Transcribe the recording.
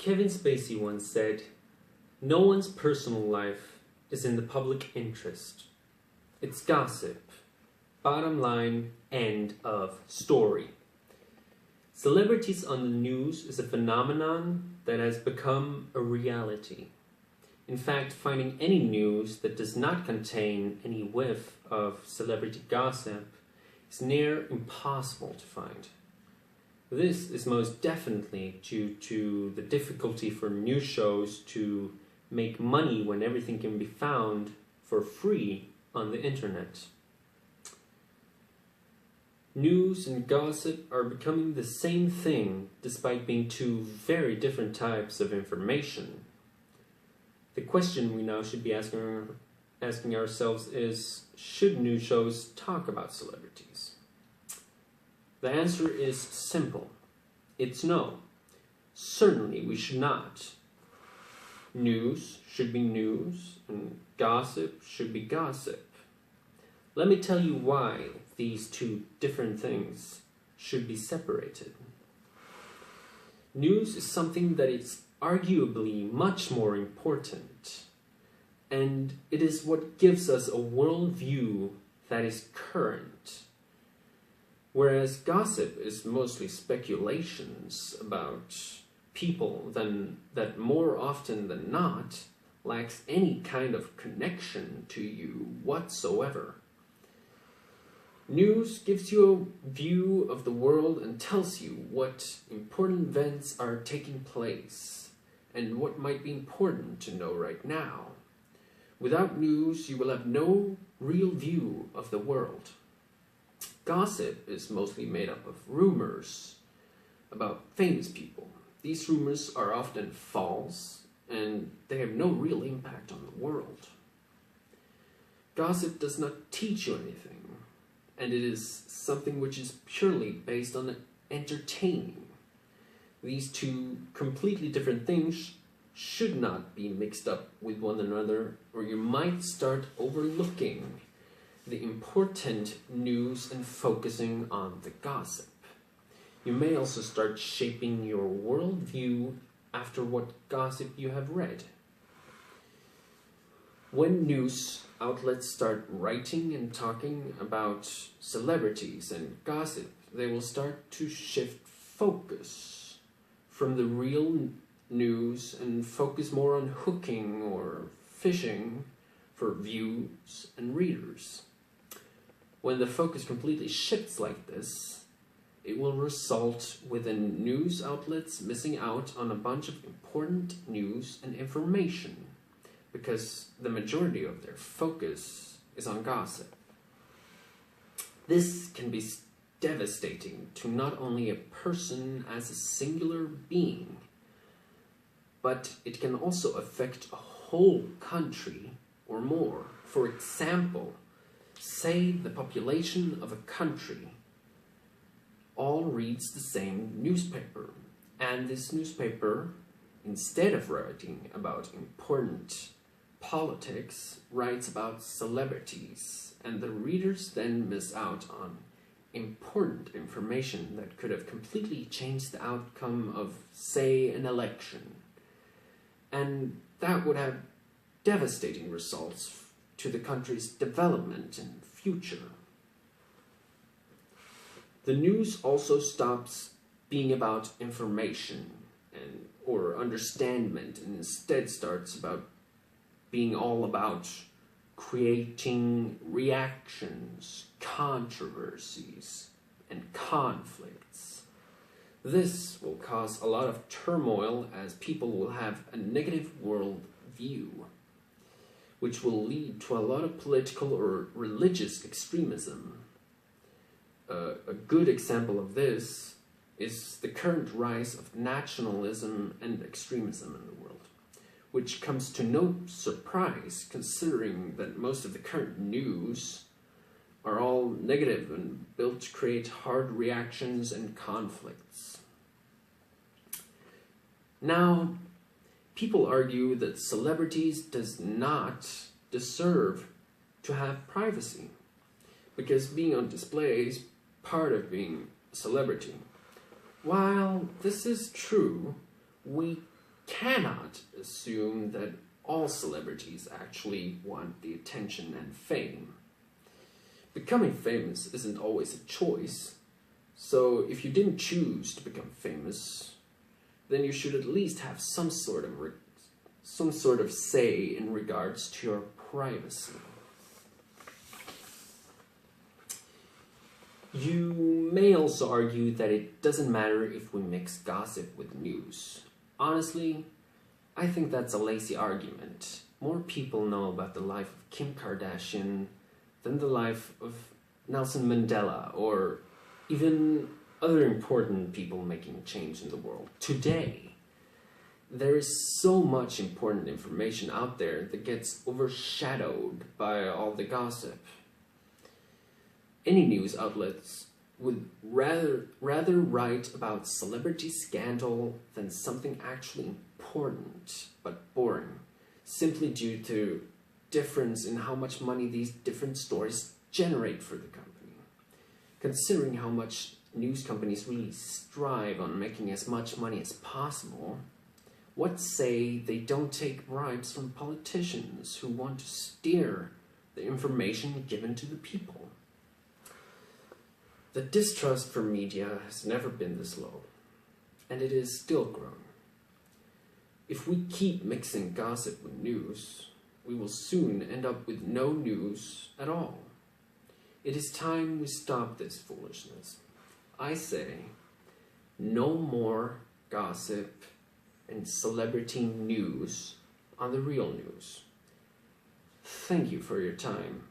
Kevin Spacey once said, "No one's personal life is in the public interest. It's gossip. Bottom line, end of story." Celebrities on the news is a phenomenon that has become a reality. In fact, finding any news that does not contain any whiff of celebrity gossip is near impossible to find. This is most definitely due to the difficulty for news shows to make money when everything can be found for free on the internet. News and gossip are becoming the same thing despite being two very different types of information. The question we now should be asking ourselves is, should news shows talk about celebrities? The answer is simple. It's no. Certainly we should not. News should be news, and gossip should be gossip. Let me tell you why these two different things should be separated. News is something that is arguably much more important, and it is what gives us a worldview that is current. Whereas gossip is mostly speculations about people that more often than not lacks any kind of connection to you whatsoever. News gives you a view of the world and tells you what important events are taking place and what might be important to know right now. Without news, you will have no real view of the world. Gossip is mostly made up of rumors about famous people. These rumors are often false, and they have no real impact on the world. Gossip does not teach you anything, and it is something which is purely based on entertaining. These two completely different things should not be mixed up with one another, or you might start overlooking the important news and focusing on the gossip. You may also start shaping your worldview after what gossip you have read. When news outlets start writing and talking about celebrities and gossip, they will start to shift focus from the real news and focus more on hooking or fishing for views and readers. When the focus completely shifts like this, it will result within news outlets missing out on a bunch of important news and information because the majority of their focus is on gossip. This can be devastating to not only a person as a singular being, but it can also affect a whole country or more. For example, say the population of a country all reads the same newspaper, and this newspaper, instead of writing about important politics, writes about celebrities, and the readers then miss out on important information that could have completely changed the outcome of, say, an election. And that would have devastating results to the country's development and future. The news also stops being about information or understandment and instead starts about being all about creating reactions, controversies, and conflicts. This will cause a lot of turmoil as people will have a negative world view, which will lead to a lot of political or religious extremism. A good example of this is the current rise of nationalism and extremism in the world, which comes to no surprise considering that most of the current news are all negative and built to create hard reactions and conflicts. Now, people argue that celebrities does not deserve to have privacy because being on display is part of being a celebrity. While this is true, we cannot assume that all celebrities actually want the attention and fame. Becoming famous isn't always a choice, so if you didn't choose to become famous, then you should at least have some sort of say in regards to your privacy. You may also argue that it doesn't matter if we mix gossip with news. Honestly, I think that's a lazy argument. More people know about the life of Kim Kardashian than the life of Nelson Mandela or even other important people making change in the world. Today, there is so much important information out there that gets overshadowed by all the gossip. Any news outlets would rather write about celebrity scandal than something actually important but boring, simply due to difference in how much money these different stories generate for the company. Considering how much news companies really strive on making as much money as possible, what say they don't take bribes from politicians who want to steer the information given to the people? The distrust for media has never been this low, and it is still growing. If we keep mixing gossip with news, we will soon end up with no news at all. It is time we stop this foolishness. I say, no more gossip and celebrity news on the real news. Thank you for your time.